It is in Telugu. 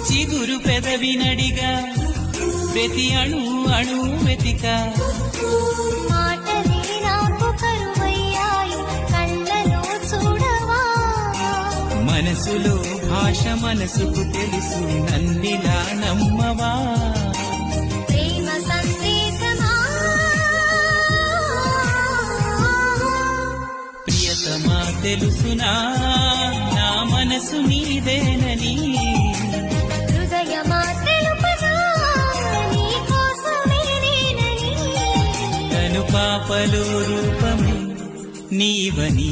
చిగురు పెదవినడిగా ప్రతి అణు అణు వెతిక మాటలే నాకు కరువయ్యాయి కళ్ళలో చూడవా మనసులో భాష మనసుకు తెలుసు నన్నిలా నమ్మవా ప్రేమ సందేశమా ప్రియతమా తెలుసునా నా మనసు నీదేనని హృదయమా తెలుపనా నీ కోసమే నేనని కను పాపలో రూపమే నీవని